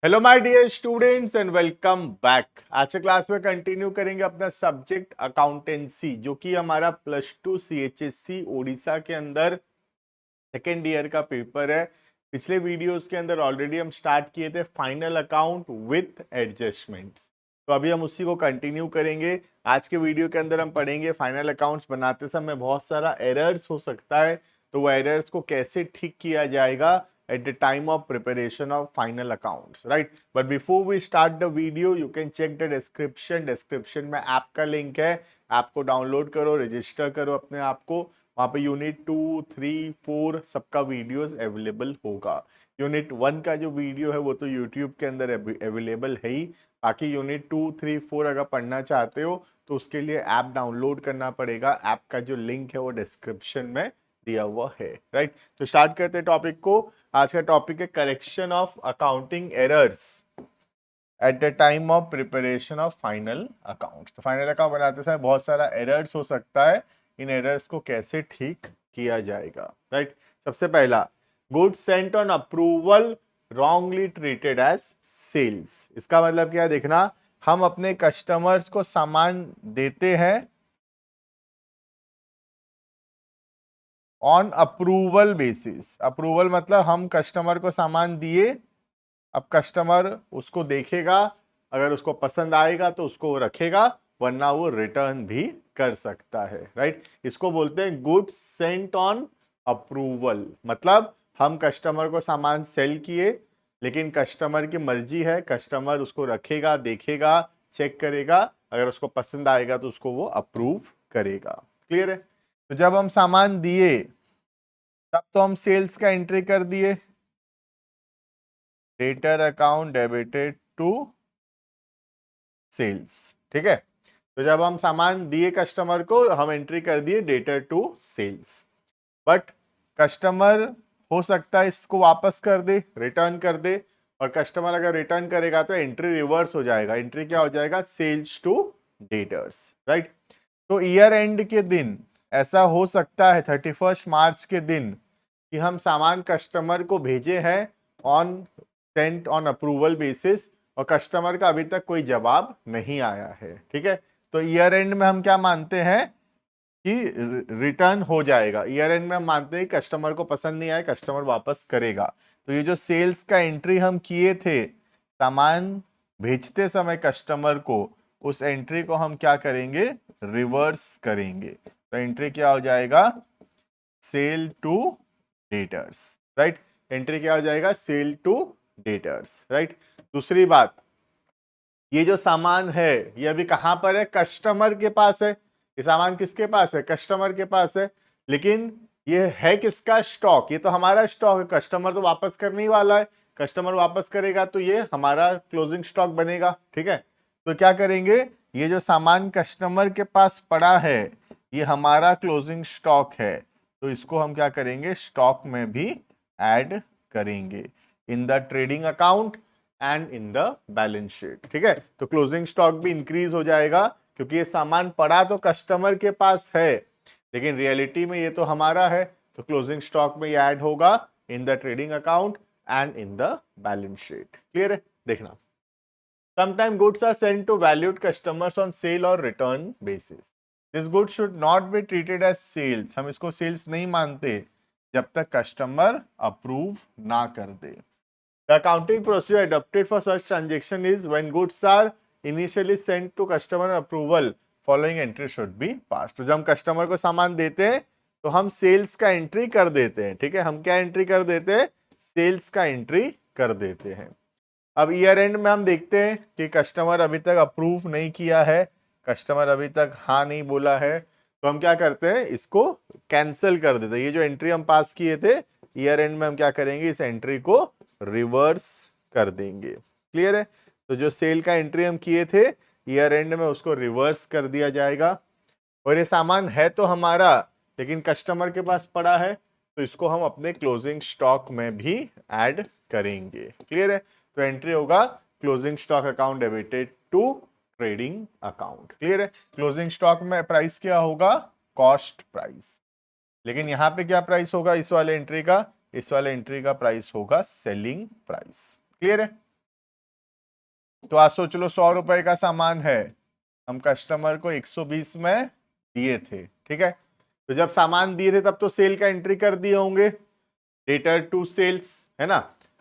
Hello my dear students and welcome back. आज के class में कंटिन्यू करेंगे अपना सब्जेक्ट अकाउंटेंसी, जो कि हमारा +2 CHSC ओडिशा के अंदर सेकेंड ईयर का पेपर है। पिछले वीडियोस के अंदर ऑलरेडी हम स्टार्ट किए थे फाइनल अकाउंट विथ एडजस्टमेंट्स, तो अभी हम उसी को कंटिन्यू करेंगे। आज के वीडियो के अंदर हम पढ़ेंगे फाइनल अकाउंट्स बनाते समय बहुत सारा एरर्स हो सकता है, तो वो एरर्स को कैसे ठीक किया जाएगा at the time of preparation of final accounts, right? But before we start the video, you can check the description में ऐप का लिंक है, ऐप को डाउनलोड करो, रजिस्टर करो अपने आप को। वहाँ पे यूनिट 2, 3, 4 सबका वीडियोस अवेलेबल होगा। यूनिट 1 का जो वीडियो है वो तो यूट्यूब के अंदर अवेलेबल है ही। बाकी यूनिट 2, 3, 4 अगर पढ़ना चाहते हो तो उसके लिए ऐप डाउनलोड करना पड़ेगा। ऐप का जो लिंक है वो डिस्क्रिप्शन में दिया हुआ है, राइट? तो स्टार्ट करते हैं टॉपिक को। आज का टॉपिक है correction of accounting errors at the time of preparation of final account. तो फाइनल अकाउंट बनाते समय बहुत सारा एरर्स हो सकता है, इन एरर्स को कैसे ठीक किया जाएगा, राइट? सबसे पहला, goods sent on approval wrongly treated as sales. इसका मतलब क्या है देखना, हम अपने कस्टमर्स को सामान देते हैं ऑन अप्रूवल बेसिस। अप्रूवल मतलब हम कस्टमर को सामान दिए, अब कस्टमर उसको देखेगा, अगर उसको पसंद आएगा तो उसको वो रखेगा, वरना वो रिटर्न भी कर सकता है, राइट? इसको बोलते हैं गुड्स सेंट ऑन अप्रूवल। मतलब हम कस्टमर को सामान सेल किए, लेकिन कस्टमर की मर्जी है, कस्टमर उसको रखेगा, देखेगा, चेक करेगा, अगर उसको पसंद आएगा तो उसको वो अप्रूव करेगा। क्लियर है? तो जब हम सामान दिए तब तो हम सेल्स का एंट्री कर दिए, debtor account debited to sales, ठीक है? तो जब हम सामान दिए कस्टमर को, हम एंट्री कर दिए debtor to sales. But customer हो सकता है इसको वापस कर दे, रिटर्न कर दे, और कस्टमर अगर रिटर्न करेगा तो एंट्री रिवर्स हो जाएगा। एंट्री क्या हो जाएगा? Sales to debtors, right? तो ईयर एंड के दिन ऐसा हो सकता है 31 मार्च के दिन कि हम सामान कस्टमर को भेजे हैं on Saint on approval basis, और कस्टमर का अभी तक कोई जवाब नहीं आया है, ठीक है? तो ईयर एंड में हम क्या मानते हैं कि रिटर्न हो जाएगा। ईयर एंड में हम मानते हैं कस्टमर को पसंद नहीं आए, कस्टमर वापस करेगा। तो ये जो सेल्स का एंट्री हम किए थे सामान भेजते समय कस्टमर को, उस एंट्री को हम क्या करेंगे? रिवर्स करेंगे। तो एंट्री क्या हो जाएगा? Sale to debtors, right? Entry क्या हो जाएगा? Sale to debtors, right? दूसरी बात, ये जो सामान है ये अभी कहां पर है? कस्टमर के पास है। ये सामान किसके पास है? कस्टमर के पास है। लेकिन ये है किसका? स्टॉक। ये तो हमारा स्टॉक है, कस्टमर तो वापस करने ही वाला है। कस्टमर वापस करेगा तो ये हमारा क्लोजिंग स्टॉक बनेगा, ठीक है? तो क्या करेंगे, ये जो सामान कस्टमर के पास पड़ा है ये हमारा क्लोजिंग स्टॉक है, तो इसको हम क्या करेंगे? स्टॉक में भी ऐड करेंगे in the trading account and in the balance sheet, ठीक है? तो क्लोजिंग स्टॉक भी इंक्रीज हो जाएगा, क्योंकि ये सामान पड़ा तो कस्टमर के पास है, लेकिन रियलिटी में ये तो हमारा है। तो क्लोजिंग स्टॉक में ये ऐड होगा in the trading account and in the balance sheet. Clear है? देखना, sometimes goods are sent to valued customers on sale or return basis. This good should not be treated as sales. हम इसको sales नहीं मानते जब तक customer approve ना कर दे। The accounting procedure adopted for such transaction is when goods are initially sent to customer approval, following entry should be passed. तो जब हम कस्टमर को सामान देते हैं तो हम सेल्स का एंट्री कर देते हैं, ठीक है? हम क्या एंट्री कर देते हैं? सेल्स का एंट्री कर देते हैं। अब ईयर एंड में हम देखते हैं कि कस्टमर अभी तक अप्रूव नहीं किया है, कस्टमर अभी तक हाँ नहीं बोला है, तो हम क्या करते हैं? इसको कैंसिल कर देते हैं। ये जो एंट्री हम पास किए थे ईयर एंड में, हम क्या करेंगे? इस एंट्री को रिवर्स कर देंगे। क्लियर है? तो जो सेल का एंट्री हम किए थे ईयर एंड में, उसको रिवर्स कर दिया जाएगा। और ये सामान है तो हमारा, लेकिन कस्टमर के पास पड़ा है, तो इसको हम अपने क्लोजिंग स्टॉक में भी ऐड करेंगे। क्लियर है? तो एंट्री होगा closing stock account debited to trading account. Clear है? क्लोजिंग स्टॉक में प्राइस क्या होगा? Cost price. लेकिन यहां पे क्या प्राइस होगा इस वाले एंट्री का? इस वाले एंट्री का प्राइस होगा सेलिंग प्राइस। क्लियर है? तो आज सोच लो 100 रुपए का सामान है, हम कस्टमर को 120 में दिए थे, ठीक है। तो जब सामान दिए थे तब तो सेल का एंट्री कर दिए होंगे, डेटर टू सेल्स, है ना।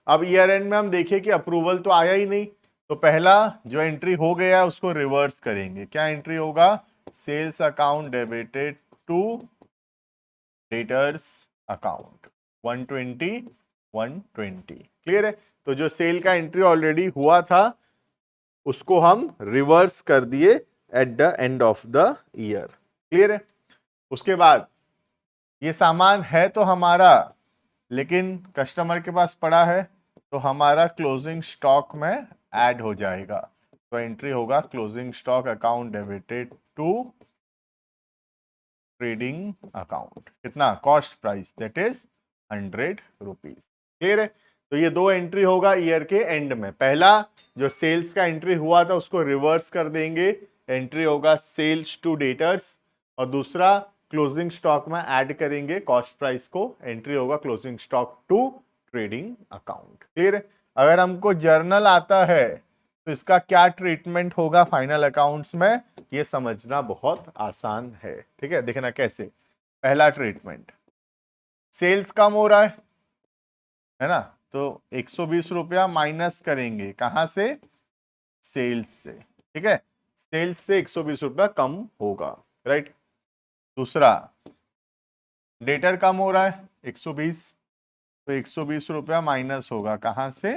अब ईयर एंड में हम देखिए कि अप्रूवल तो आया ही नहीं, तो पहला जो एंट्री हो गया उसको रिवर्स करेंगे। क्या एंट्री होगा? Sales account debited to debtors account 120 120। Clear है? तो जो सेल का एंट्री ऑलरेडी हुआ था उसको हम रिवर्स कर दिए at the end of the year. Clear है? उसके बाद ये सामान है तो हमारा, लेकिन कस्टमर के पास पड़ा है, तो हमारा क्लोजिंग स्टॉक में ऐड हो जाएगा। तो एंट्री होगा closing stock account debited to trading account. कितना? Cost price that is 100 rupees. Clear है? तो ये दो एंट्री होगा ईयर के एंड में। पहला जो सेल्स का एंट्री हुआ था उसको रिवर्स कर देंगे, एंट्री होगा सेल्स टू डेटर्स, और दूसरा क्लोजिंग स्टॉक में ऐड करेंगे कॉस्ट प्राइस को, एंट्री होगा closing stock to trading account. Clear है? अगर हमको जर्नल आता है तो इसका क्या ट्रीटमेंट होगा फाइनल अकाउंट्स में, ये समझना बहुत आसान है। ठीक है, देखना कैसे। पहला ट्रीटमेंट, सेल्स कम हो रहा है ना, तो 120 रुपया माइनस करेंगे कहां से? सेल्स से। ठीक है, सेल्स से 120 रुपया कम होगा, राइट। दूसरा, डेटर कम हो रहा है 120, तो 120 रुपया माइनस होगा कहां से?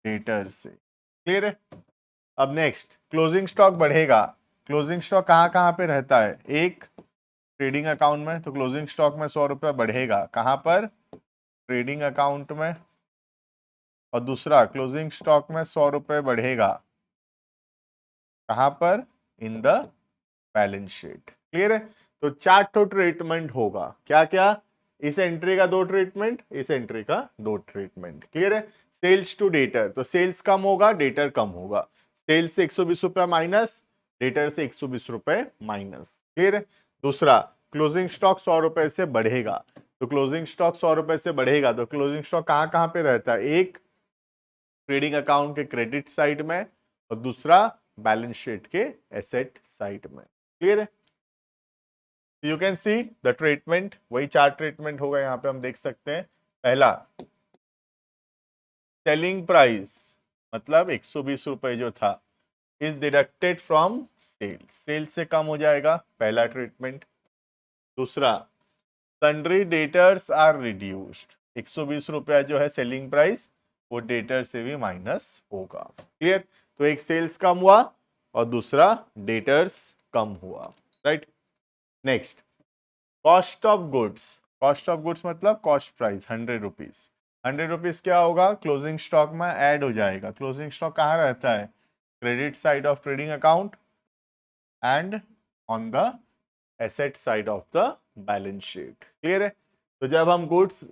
डेटर से। क्लियर है? अब नेक्स्ट, क्लोजिंग स्टॉक बढ़ेगा। क्लोजिंग स्टॉक कहां कहां पे रहता है? एक, ट्रेडिंग अकाउंट में, तो क्लोजिंग स्टॉक में 100 रुपया बढ़ेगा कहां पर? ट्रेडिंग अकाउंट में। और दूसरा, क्लोजिंग स्टॉक में 100 रुपए बढ़ेगा कहां पर? In the balance sheet. Clear है? तो चार तो ट्रीटमेंट होगा। क्या क्या? इस एंट्री का दो ट्रीटमेंट, इस एंट्री का दो ट्रीटमेंट। क्लियर है? सेल्स टू डेटर, तो सेल्स कम होगा, डेटर कम होगा। सेल्स से 120 रुपया माइनस, डेटर से 120 रुपए माइनस। क्लियर है? दूसरा, क्लोजिंग स्टॉक 100 रुपए से बढ़ेगा, तो क्लोजिंग स्टॉक 100 रुपए से बढ़ेगा, तो क्लोजिंग स्टॉक कहां कहां पे रहता है? एक, ट्रेडिंग अकाउंट के क्रेडिट साइड में, और दूसरा बैलेंस शीट के एसेट साइड में। क्लियर है? You can see the treatment, वही चार ट्रीटमेंट होगा यहां पे हम देख सकते हैं। पहला, सेलिंग प्राइस मतलब 120 रुपए जो था is deducted from sales, sales से कम हो जाएगा, पहला ट्रीटमेंट। दूसरा, सन्ड्री डेटर्स आर रिड्यूस्ड, 120 रुपया जो है सेलिंग प्राइस वो डेटर से भी माइनस होगा। क्लियर? तो एक सेल्स कम हुआ और दूसरा डेटर्स कम हुआ, right. Next, cost of goods. Cost of goods मतलब कॉस्ट प्राइस 100 रुपीज। 100 रुपीज क्या होगा? क्लोजिंग स्टॉक में ऐड हो जाएगा। क्लोजिंग स्टॉक कहाँ रहता है? Credit side of trading account and on the asset side of the balance sheet. Clear है? तो जब हम गुड्स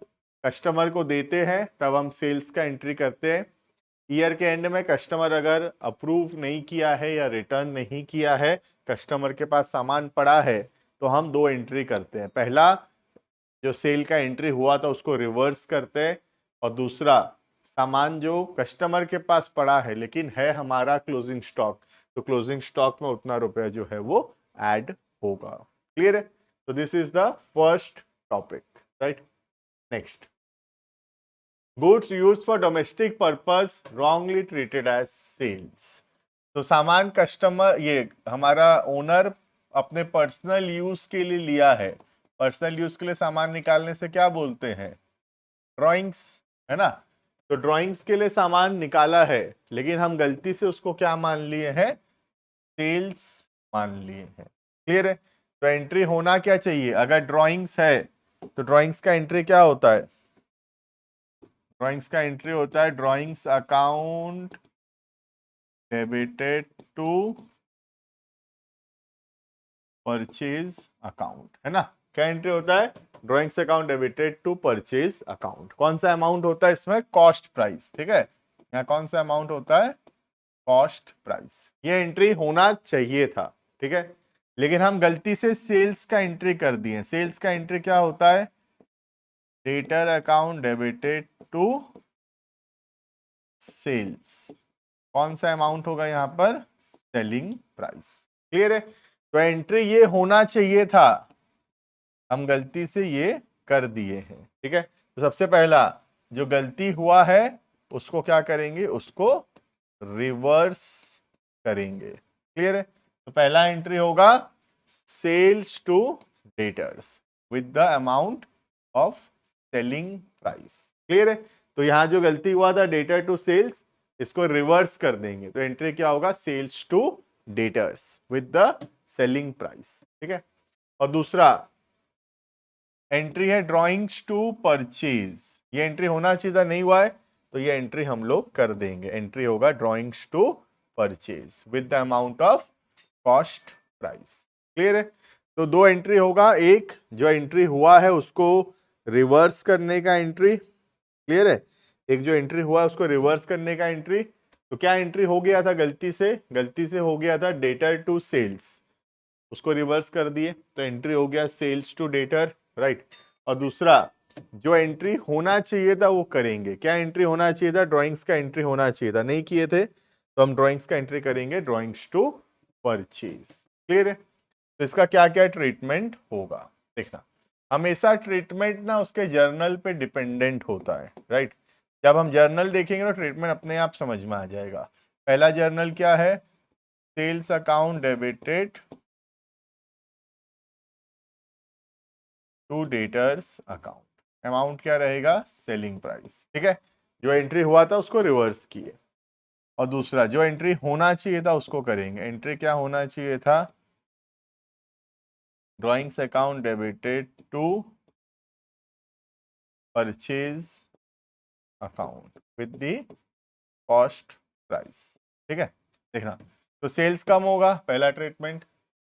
कस्टमर को देते हैं तब हम सेल्स का एंट्री करते हैं। ईयर के एंड में कस्टमर अगर अप्रूव नहीं किया है या रिटर्न नहीं किया है, कस्टमर के पास सामान पड़ा है, तो हम दो एंट्री करते हैं। पहला, जो सेल का एंट्री हुआ था उसको रिवर्स करते हैं, और दूसरा, सामान जो कस्टमर के पास पड़ा है लेकिन है हमारा क्लोजिंग स्टॉक, तो क्लोजिंग स्टॉक में उतना रुपया जो है वो ऐड होगा। क्लियर है? तो this is the first topic, right. Next, goods used for domestic purpose wrongly treated as sales. तो सामान कस्टमर, ये हमारा ओनर अपने पर्सनल यूज के लिए लिया है। पर्सनल यूज के लिए सामान निकालने से क्या बोलते हैं? ड्राइंग्स, है ना। तो ड्राइंग्स के लिए सामान निकाला है लेकिन हम गलती से उसको क्या मान लिए हैं? सेल्स मान लिए हैं। क्लियर है? तो एंट्री होना क्या चाहिए? अगर ड्राइंग्स है तो ड्राइंग्स का एंट्री क्या होता है? ड्राइंग्स का एंट्री होता है drawings account debited to purchase account, है ना। क्या एंट्री होता है? Drawings account debited to purchase account. कौन सा अमाउंट होता है इसमें? Cost price. ठीक है, यहाँ कौन सा अमाउंट होता है? Cost price. ये एंट्री होना चाहिए था, ठीक है, लेकिन हम गलती से सेल्स का एंट्री कर दिए। सेल्स का एंट्री क्या होता है? Debtor account debited to sales. कौन सा अमाउंट होगा यहाँ पर? Selling price. क्लियर है? तो एंट्री ये होना चाहिए था, हम गलती से ये कर दिए हैं। ठीक है, तो सबसे पहला जो गलती हुआ है उसको क्या करेंगे? उसको रिवर्स करेंगे। क्लियर है? तो पहला एंट्री होगा sales to debtors with the amount of selling price. Clear है? तो यहां जो गलती हुआ था डेटर टू सेल्स, इसको रिवर्स कर देंगे, तो एंट्री क्या होगा? Sales to debtors with the selling price. ठीक है, और दूसरा एंट्री है ड्रॉइंग्स टू परचेज। ये एंट्री होना चाहिए था, नहीं हुआ है, तो ये एंट्री हम लोग कर देंगे। एंट्री होगा drawings to purchase with the amount of cost price. Clear है? तो दो एंट्री होगा, एक जो एंट्री हुआ है उसको रिवर्स करने का एंट्री। क्लियर है? एक जो एंट्री हुआ है उसको रिवर्स करने का एंट्री। तो क्या एंट्री हो गया था? गलती से हो गया था डेटर टू सेल्स, उसको रिवर्स कर दिए, तो एंट्री हो गया सेल्स टू डेटर। राइट, और दूसरा जो एंट्री होना चाहिए था वो करेंगे। क्या एंट्री होना चाहिए था? ड्राइंग्स का एंट्री होना चाहिए था, नहीं किए थे, तो हम ड्राइंग्स का एंट्री करेंगे, ड्राइंग्स टू परचेज। क्लियर है? तो इसका क्या क्या ट्रीटमेंट होगा देखना। हमेशा ट्रीटमेंट ना उसके जर्नल पे डिपेंडेंट होता है। राइट, जब हम जर्नल देखेंगे तो ट्रीटमेंट अपने आप समझ में आ जाएगा। पहला जर्नल क्या है? Sales account debited to debtors account. Amount क्या रहेगा? Selling price. ठीक है, जो एंट्री हुआ था उसको रिवर्स किए, और दूसरा जो एंट्री होना चाहिए था उसको करेंगे। एंट्री क्या होना चाहिए था? Drawings account debited to purchase account with the cost price. ठीक है, देखना, तो सेल्स कम होगा, पहला ट्रीटमेंट,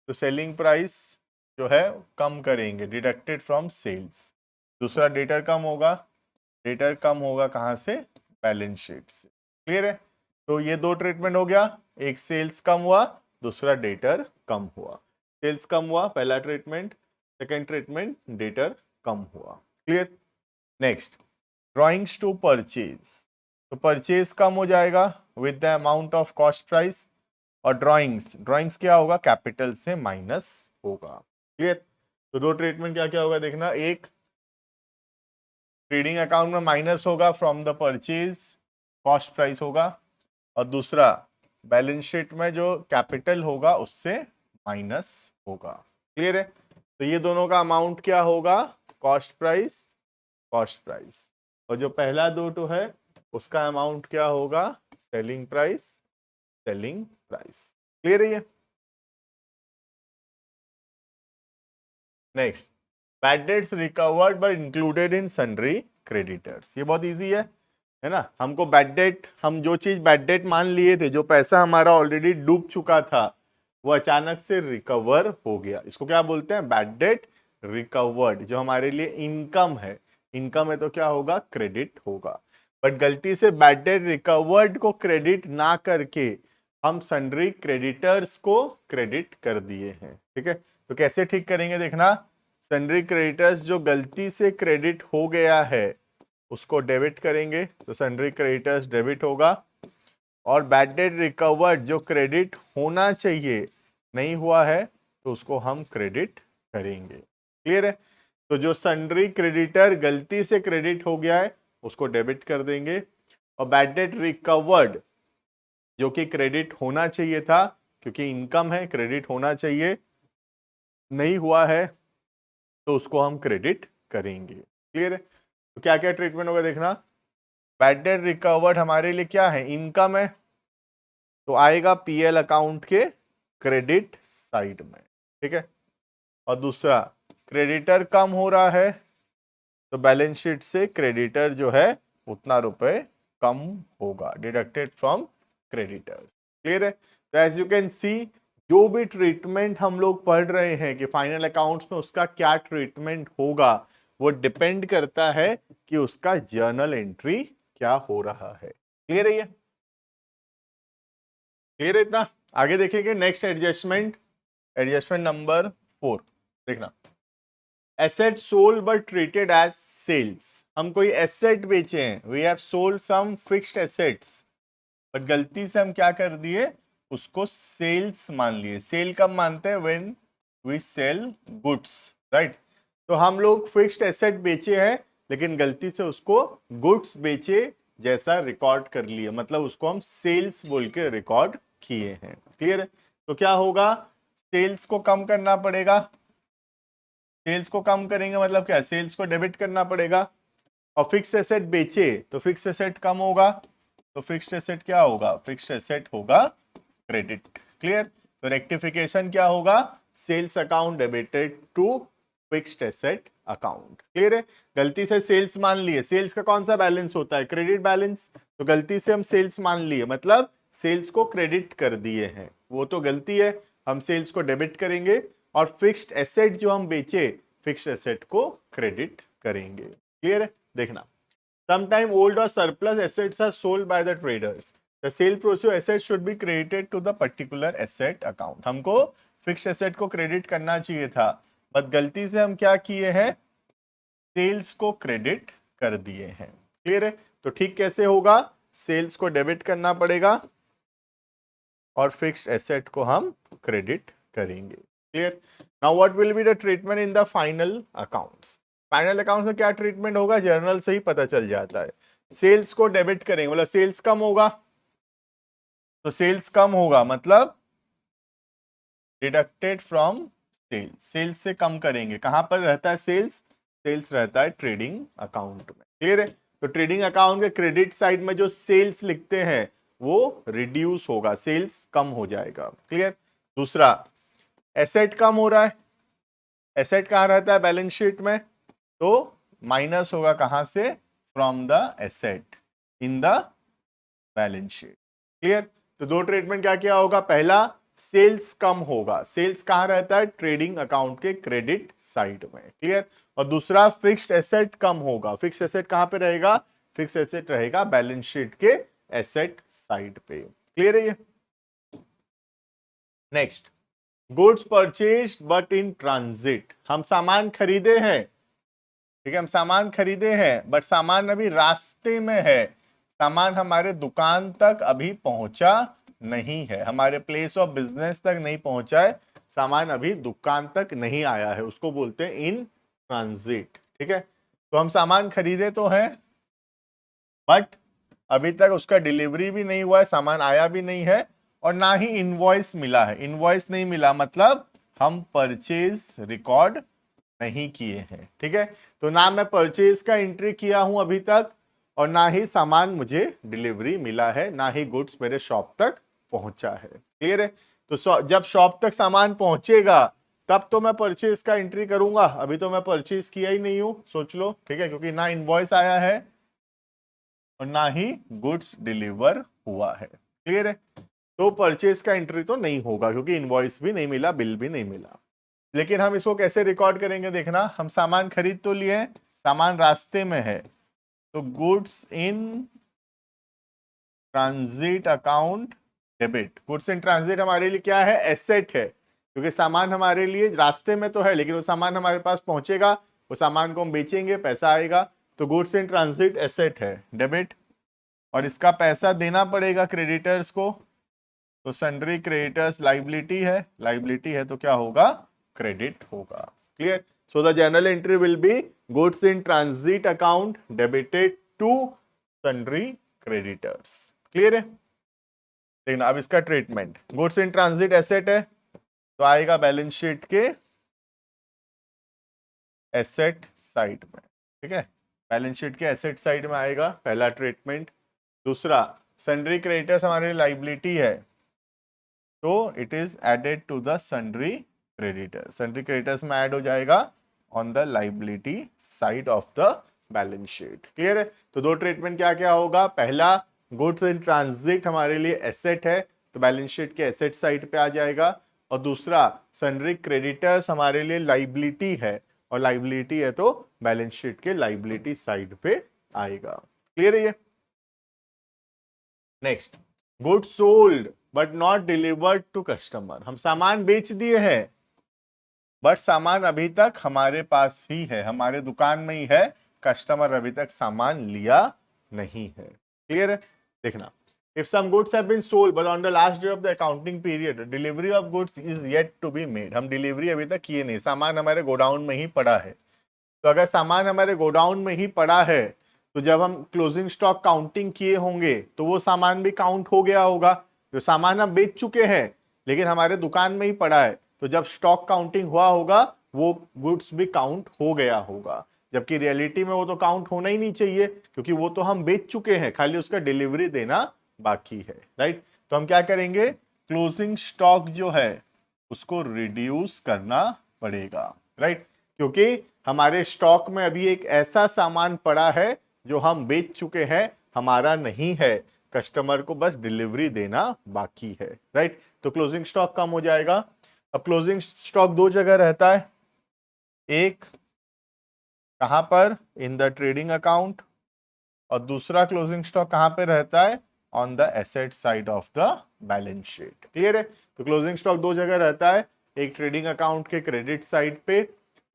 तो सेलिंग प्राइस जो है कम करेंगे, डिडक्टेड फ्रॉम सेल्स। दूसरा डेटर कम होगा, डेटर कम होगा कहाँ से? बैलेंस शीट से। क्लियर है? तो ये दो ट्रीटमेंट हो गया, एक सेल्स कम हुआ, दूसरा डेटर कम हुआ। सेल्स कम हुआ पहला ट्रीटमेंट, सेकेंड ट्रीटमेंट डेटर कम हुआ। Clear? Next, drawings to purchase, तो परचेज कम हो जाएगा with the amount of cost price, और ड्रॉइंग्स क्या होगा? कैपिटल से माइनस होगा। क्लियर? तो दो ट्रीटमेंट क्या क्या होगा देखना, एक ट्रेडिंग अकाउंट में माइनस होगा from the purchase, cost price होगा, और दूसरा बैलेंस शीट में जो कैपिटल होगा उससे माइनस होगा। क्लियर है? तो ये दोनों का अमाउंट क्या होगा? कॉस्ट प्राइस, कॉस्ट प्राइस, और जो पहला दो तो है उसका अमाउंट क्या होगा? Selling price, selling price. Clear है? ये next, bad debts recovered but included in sundry creditors. ये बहुत इजी है ना। हमको बैड डेट, हम जो चीज बैड डेट मान लिए थे, जो पैसा हमारा ऑलरेडी डूब चुका था, वो अचानक से रिकवर हो गया, इसको क्या बोलते हैं? Bad debt recovered. जो हमारे लिए इनकम है, इनकम है तो क्या होगा? क्रेडिट होगा। बट गलती से बैड डेट रिकवर्ड को क्रेडिट ना करके हम सन्ड्री क्रेडिटर्स को क्रेडिट कर दिए हैं। ठीक है, तो कैसे ठीक करेंगे देखना। सन्ड्री क्रेडिटर्स जो गलती से क्रेडिट हो गया है उसको डेबिट करेंगे, तो सन्ड्री क्रेडिटर्स डेबिट होगा, और बैड डेट रिकवर्ड जो क्रेडिट होना चाहिए नहीं हुआ है तो उसको हम क्रेडिट करेंगे। क्लियर है? तो जो सन्ड्री क्रेडिटर गलती से क्रेडिट हो गया है उसको डेबिट कर देंगे, और बैड डेट रिकवर्ड जो कि क्रेडिट होना चाहिए था, क्योंकि इनकम है, क्रेडिट होना चाहिए, नहीं हुआ है तो उसको हम क्रेडिट करेंगे। क्लियर है? तो क्या क्या ट्रीटमेंट होगा देखना। बैड डेट रिकवर्ड हमारे लिए क्या है? इनकम है, तो आएगा पीएल अकाउंट के क्रेडिट साइड में। ठीक है, और दूसरा क्रेडिटर कम हो रहा है, तो बैलेंस शीट से क्रेडिटर जो है उतना रुपए कम होगा, डिडक्टेड फ्रॉम क्रेडिटर्स। क्लियर है? तो एज यू कैन सी, जो भी ट्रीटमेंट हम लोग पढ़ रहे हैं कि फाइनल अकाउंट्स में उसका क्या ट्रीटमेंट होगा, वो डिपेंड करता है कि उसका जर्नल एंट्री क्या हो रहा है। क्लियर है? ये क्लियर है इतना? आगे देखेंगे नेक्स्ट एडजस्टमेंट, एडजस्टमेंट नंबर 4। देखना, asset sold but treated as sales. हम कोई एसेट बेचे हैं, we have sold some fixed assets, but गलती से हम क्या कर दिए, उसको सेल्स मान लिए। सेल कब मानते हैं, when we sell goods, right. तो हम लोग फिक्स्ड एसेट बेचे हैं, लेकिन गलती से उसको गुड्स बेचे जैसा रिकॉर्ड कर लिए, मतलब उसको हम सेल्स बोल के रिकॉर्ड किए हैं। क्लियर है? तो क्या होगा, सेल्स को कम करना पड़ेगा। सेल्स को कम करेंगे मतलब क्या, सेल्स को डेबिट करना पड़ेगा। और फिक्स एसेट बेचे तो फिक्स एसेट कम होगा, तो फिक्स्ड एसेट क्या होगा, फिक्स्ड एसेट होगा क्रेडिट। क्लियर? तो रेक्टिफिकेशन क्या होगा, sales account debited to fixed asset account. Clear है? गलती से सेल्स मान लिए, सेल्स का कौन सा बैलेंस होता है, क्रेडिट बैलेंस। तो गलती से हम सेल्स मान लिए, मतलब सेल्स को क्रेडिट कर दिए हैं, वो तो गलती है। हम सेल्स को डेबिट करेंगे और फिक्स्ड एसेट जो हम बेचे, फिक्स्ड एसेट को क्रेडिट करेंगे। क्लियर है? देखना, sometime old or surplus assets are sold by the traders. The sale process assets should be credited to the particular asset account. हमको फिक्स्ड एसेट को क्रेडिट करना चाहिए था, बट गलती से हम क्या किए हैं, सेल्स को क्रेडिट कर दिए हैं। क्लियर है? तो ठीक कैसे होगा, सेल्स को डेबिट करना पड़ेगा और फिक्स्ड एसेट को हम क्रेडिट करेंगे। Clear? Now what will be the treatment in the final accounts. Final accounts में क्या ट्रीटमेंट होगा, जर्नल से ही पता चल जाता है। सेल्स को डेबिट करेंगे, मतलब सेल्स कम होगा, तो सेल्स कम होगा मतलब डिडक्टेड फ्रॉम सेल्स, सेल्स से कम करेंगे। कहां पर रहता है सेल्स, सेल्स रहता है ट्रेडिंग अकाउंट में। क्लियर है? तो ट्रेडिंग अकाउंट के क्रेडिट साइड में जो सेल्स लिखते हैं वो रिड्यूस होगा, सेल्स कम हो जाएगा। क्लियर? दूसरा, एसेट कम हो रहा है, एसेट कहां रहता है, बैलेंस शीट में, तो माइनस होगा कहां से, from the asset in the balance sheet. Clear? तो दो ट्रीटमेंट क्या क्या होगा, पहला सेल्स कम होगा, सेल्स कहां रहता है, ट्रेडिंग अकाउंट के क्रेडिट साइड में। क्लियर? और दूसरा, फिक्स्ड एसेट कम होगा, फिक्स्ड एसेट कहां पे रहेगा, फिक्स्ड एसेट रहेगा बैलेंस शीट के एसेट साइड पे। क्लियर है ये? Next, goods purchase but in transit. हम सामान खरीदे हैं, ठीक है, हम सामान खरीदे हैं बट सामान अभी रास्ते में है, सामान हमारे दुकान तक अभी पहुंचा नहीं है, हमारे प्लेस ऑफ बिजनेस तक नहीं पहुंचा है, सामान अभी दुकान तक नहीं आया है, उसको बोलते हैं इन ट्रांजिट। ठीक है? तो हम सामान खरीदे तो हैं, बट अभी तक उसका डिलीवरी भी नहीं हुआ है, सामान आया भी नहीं है, और ना ही इनवॉइस मिला है। इनवॉइस नहीं मिला मतलब हम परचेज रिकॉर्ड नहीं किए हैं। ठीक है? तो ना मैं परचेज का एंट्री किया हूं अभी तक, और ना ही सामान मुझे डिलीवरी मिला है, ना ही गुड्स मेरे शॉप तक पहुंचा है। क्लियर है? तो जब शॉप तक सामान पहुंचेगा तब तो मैं परचेज का एंट्री करूंगा, अभी तो मैं परचेज किया ही नहीं हूं, सोच लो। ठीक है? क्योंकि ना इनवॉइस आया है और ना ही गुड्स डिलीवर हुआ है। क्लियर है? तो परचेज का एंट्री तो नहीं होगा, क्योंकि इनवॉइस भी नहीं मिला, बिल भी नहीं मिला। लेकिन हम इसको कैसे रिकॉर्ड करेंगे, देखना, हम सामान खरीद तो लिए हैं, सामान रास्ते में है, तो goods in transit account debit. Goods in transit हमारे लिए क्या है, एसेट है, क्योंकि सामान हमारे लिए रास्ते में तो है, लेकिन वो सामान हमारे पास पहुंचेगा, वो सामान को हम बेचेंगे, पैसा आएगा, तो गुड्स इन ट्रांजिट एसेट है, डेबिट। और इसका पैसा देना पड़ेगा क्रेडिटर्स को, तो सन्ड्री क्रेडिटर्स लाइबिलिटी है, लाइबिलिटी है तो क्या होगा, क्रेडिट होगा। Clear? So the journal entry will be goods in transit account debited to sundry creditors. Clear है? देखना अब इसका treatment, goods in transit asset है तो आएगा बैलेंस शीट के एसेट साइड में। ठीक है? बैलेंस शीट के एसेट साइड में आएगा पहला ट्रीटमेंट। दूसरा, सन्ड्री क्रेडिटर्स हमारी लाइबिलिटी है, तो it is added to the sundry creditor, sundry creditors में ऐड हो जाएगा on the liability side of the balance sheet. Clear है? तो दो ट्रीटमेंट क्या क्या होगा, पहला, गुड्स इन ट्रांजिट हमारे लिए एसेट है तो बैलेंस शीट के एसेट साइड पे आ जाएगा, और दूसरा, सन्ड्री क्रेडिटर्स हमारे लिए लाइबिलिटी है, और लाइबिलिटी है तो बैलेंस शीट के लाइबिलिटी साइड पे आएगा। क्लियर है ये? Next, good sold but not delivered to customer. हम सामान बेच दिए हैं बट सामान अभी तक हमारे पास ही है, हमारे दुकान में ही है, कस्टमर अभी तक सामान लिया नहीं है। क्लियर है? देखना, If some goods have been sold but on the last day of the accounting period, delivery of goods is yet to be made. हम डिलीवरी अभी तक किए नहीं, सामान हमारे गोडाउन में ही पड़ा है. तो अगर सामान हमारे गोडाउन में ही पड़ा है तो जब हम क्लोजिंग स्टॉक काउंटिंग किए होंगे तो वो सामान भी काउंट हो गया होगा. जो सामान हम बेच चुके हैं लेकिन हमारे दुकान में ही पड़ा है, तो जब स्टॉक काउंटिंग हुआ होगा वो गुड्स भी काउंट हो गया होगा. जबकि रियलिटी में वो तो काउंट होना ही नहीं चाहिए क्योंकि वो तो हम बेच चुके हैं, खाली उसका डिलीवरी देना बाकी है. राइट. तो हम क्या करेंगे, क्लोजिंग स्टॉक जो है उसको रिड्यूस करना पड़ेगा. राइट. क्योंकि हमारे स्टॉक में अभी एक ऐसा सामान पड़ा है जो हम बेच चुके हैं, हमारा नहीं है, कस्टमर को बस डिलीवरी देना बाकी है. राइट. तो क्लोजिंग स्टॉक कम हो जाएगा. अब क्लोजिंग स्टॉक दो जगह रहता है, एक कहां पर, इन द ट्रेडिंग अकाउंट, और दूसरा क्लोजिंग स्टॉक कहां पे रहता है, on the asset side of the balance sheet. Clear है. तो क्लोजिंग स्टॉक दो जगह रहता है, एक ट्रेडिंग अकाउंट के क्रेडिट साइड पे,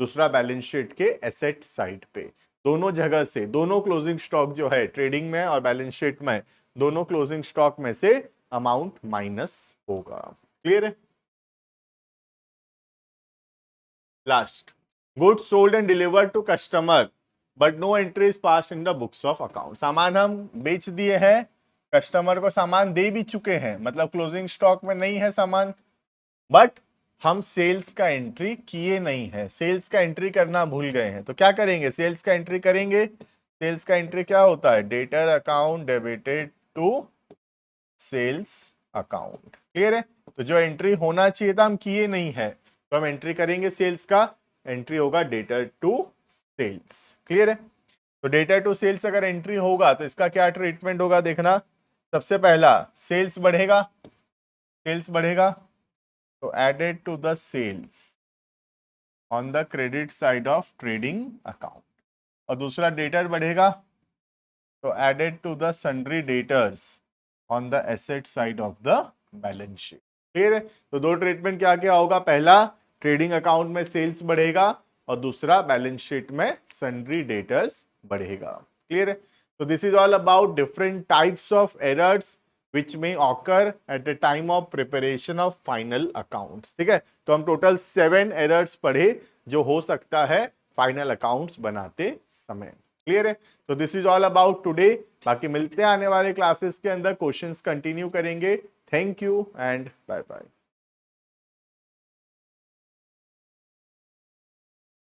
दूसरा बैलेंस शीट के एसेट साइड पे. दोनों जगह से दोनों क्लोजिंग स्टॉक जो है ट्रेडिंग में और बैलेंस शीट में, दोनों क्लोजिंग स्टॉक में से अमाउंट माइनस होगा. क्लियर है. Last, goods sold and delivered to customer but no entry is pass in the books of account. सामान हम बेच दिए हैं, कस्टमर को सामान दे भी चुके हैं, मतलब क्लोजिंग स्टॉक में नहीं है सामान, बट हम सेल्स का एंट्री किए नहीं है, सेल्स का एंट्री करना भूल गए हैं. तो क्या करेंगे, सेल्स का एंट्री करेंगे. सेल्स का एंट्री क्या होता है, debtor account debited to sales account. Clear है. तो जो एंट्री होना चाहिए था हम किए नहीं है, तो हम एंट्री करेंगे सेल्स का, एंट्री होगा डेटर टू सेल्स. क्लियर है. तो डेटर टू सेल्स अगर एंट्री होगा तो इसका क्या ट्रीटमेंट होगा देखना. सबसे पहला सेल्स बढ़ेगा, सेल्स बढ़ेगा तो added to the sales on the credit side of trading account, और दूसरा डेटर बढ़ेगा तो added to the sundry debtors on the asset side of the balance sheet. Clear है. तो दो ट्रीटमेंट क्या क्या होगा, पहला ट्रेडिंग अकाउंट में सेल्स बढ़ेगा और दूसरा बैलेंस शीट में सन्ड्री डेटर्स बढ़ेगा. क्लियर है. तो this is all about different types of errors which may occur at the time of preparation of final accounts. ठीक है. तो हम टोटल 7 एरर्स पढ़े जो हो सकता है फाइनल अकाउंट्स बनाते समय. क्लियर है. तो this is all about today. बाकी मिलते हैं आने वाले क्लासेस के अंदर, क्वेश्चंस कंटिन्यू करेंगे. Thank you and bye bye.